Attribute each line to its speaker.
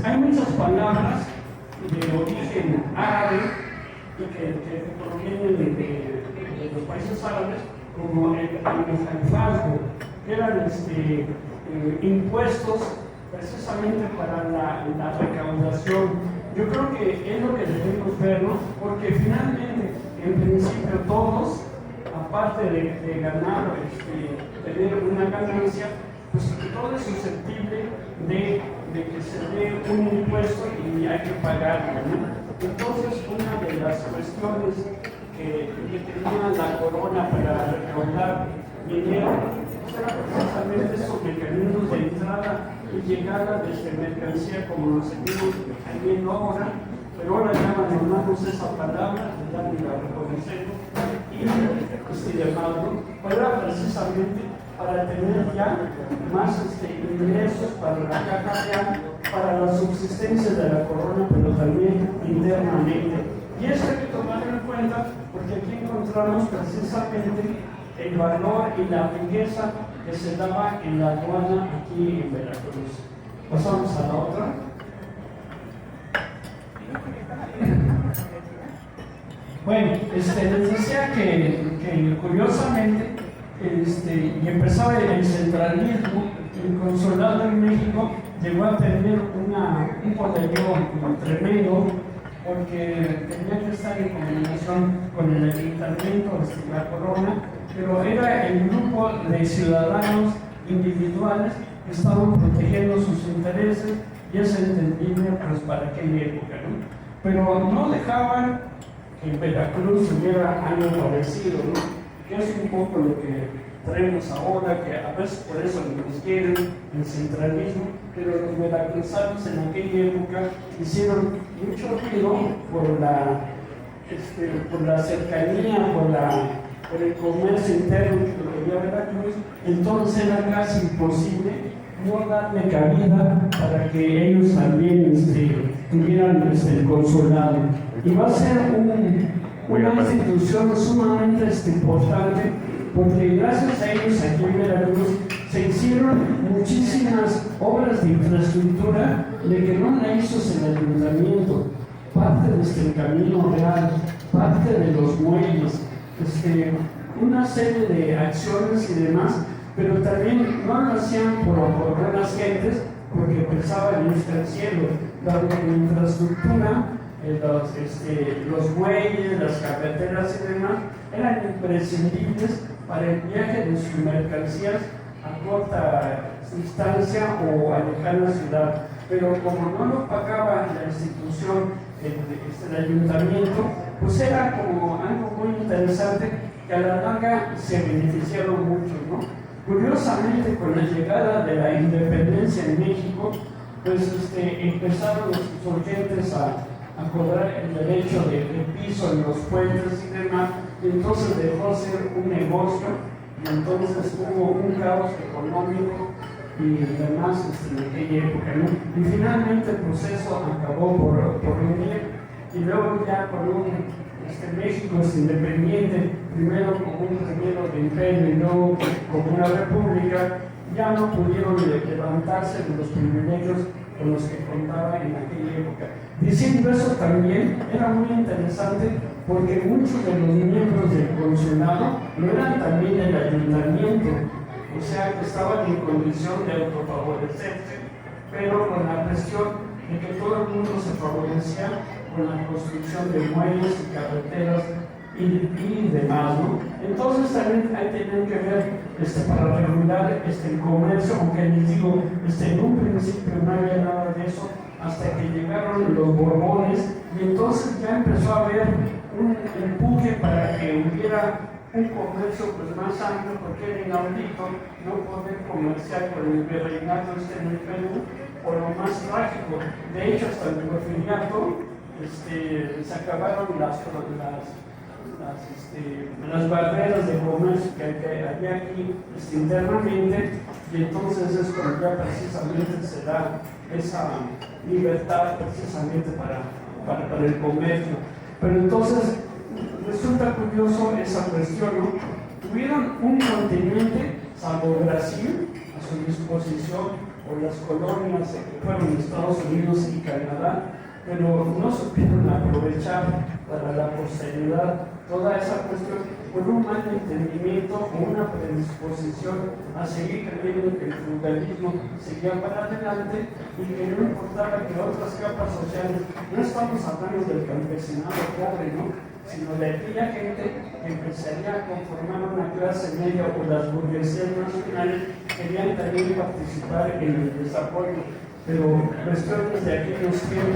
Speaker 1: hay muchas palabras de origen árabe que provienen de los países árabes, como el almohadifazgo, que eran impuestos precisamente para la recaudación. Yo creo que es lo que debemos ver, ¿no? Porque finalmente, en principio, todos, aparte de ganar, tener una ganancia, pues todo es susceptible de que se dé un impuesto y hay que pagarlo, ¿no? Entonces, una de las cuestiones que tenía la corona para recaudar dinero era precisamente esos mecanismos de entrada y llegada de mercancía, como lo seguimos viendo ahora, pero ahora ya abandonamos esa palabra, ya ni la reconocemos y demás, ¿no? Pero era precisamente para tener ya más ingresos para la caja real, para la subsistencia de la corona, pero también internamente. Y esto hay que tomarlo en cuenta porque aquí encontramos precisamente el valor y la riqueza que se daba en la aduana aquí en Veracruz. Pasamos a la otra. Bueno, les decía que curiosamente y empezaba el centralismo, el consulado en México llegó a tener un poderío tremendo porque tenía que estar en combinación con el ayuntamiento, la corona, pero era el grupo de ciudadanos individuales que estaban protegiendo sus intereses y es entendible pues, para aquella época, ¿no? Pero no dejaban que en Veracruz hubiera algo parecido, ¿no? Que es un poco lo que traemos ahora, que a veces por eso nos quieren el centralismo, pero los veracruzanos en aquella época hicieron mucho ruido por la cercanía, por el comercio interno que tenía Veracruz. Entonces era casi imposible no darle cabida para que ellos también tuvieran el consulado. Y va a ser una institución sumamente importante, porque gracias a ellos aquí en Veracruz se hicieron muchísimas obras de infraestructura de que no la hizo el ayuntamiento, parte del camino real, parte de los muelles, una serie de acciones y demás, pero también no lo hacían por buenas gentes, porque pensaban en el cielo, dado que la infraestructura, los muelles, las carreteras y demás eran imprescindibles para el viaje de sus mercancías a corta distancia o a lejana ciudad. Pero como no lo pagaba la institución, el ayuntamiento, pues era como algo muy interesante que a la larga se beneficiaron mucho, ¿no? Curiosamente, con la llegada de la independencia en México, pues empezaron los insurgentes a cobrar el derecho de piso en los puentes y demás, y entonces dejó de ser un negocio, y entonces hubo un caos económico y demás en aquella época, ¿no? Y finalmente el proceso acabó por unir, y luego ya con México es independiente, primero como un reino de imperio y luego como una república, ya no pudieron levantarse de los privilegios con los que contaba en aquella época. Diciendo eso también era muy interesante porque muchos de los miembros del consulado no eran también del ayuntamiento, o sea que estaban en condición de autofavorecerse, pero con la presión de que todo el mundo se favorecía con la construcción de muelles y carreteras y demás, ¿no? Entonces también hay que tener que ver para regular el comercio, aunque les digo, en un principio no había nada de eso, hasta que llegaron los Borbones, y entonces ya empezó a haber un empuje para que hubiera un comercio pues, más amplio, porque era inaudito no poder comerciar con el virreinato en el Perú, o lo más trágico. De hecho, hasta el porfiriato se acabaron las barreras de comercio que había aquí internamente, y entonces es cuando ya precisamente se da esa libertad precisamente para el comercio. Pero entonces resulta curioso esa cuestión, ¿no? Tuvieron un continente, salvo Brasil, a su disposición o las colonias que fueron Estados Unidos y Canadá, pero no supieron aprovechar para la posteridad toda esa cuestión con un mal entendimiento o una predisposición a seguir creyendo que el feudalismo seguía para adelante y que no importaba que otras capas sociales, no estamos hablando del campesinado pobre, ¿no?, sino de aquella gente que empezaría a conformar una clase media o las burguesías nacionales querían también participar en el desarrollo, pero cuestiones de aquellos tiempos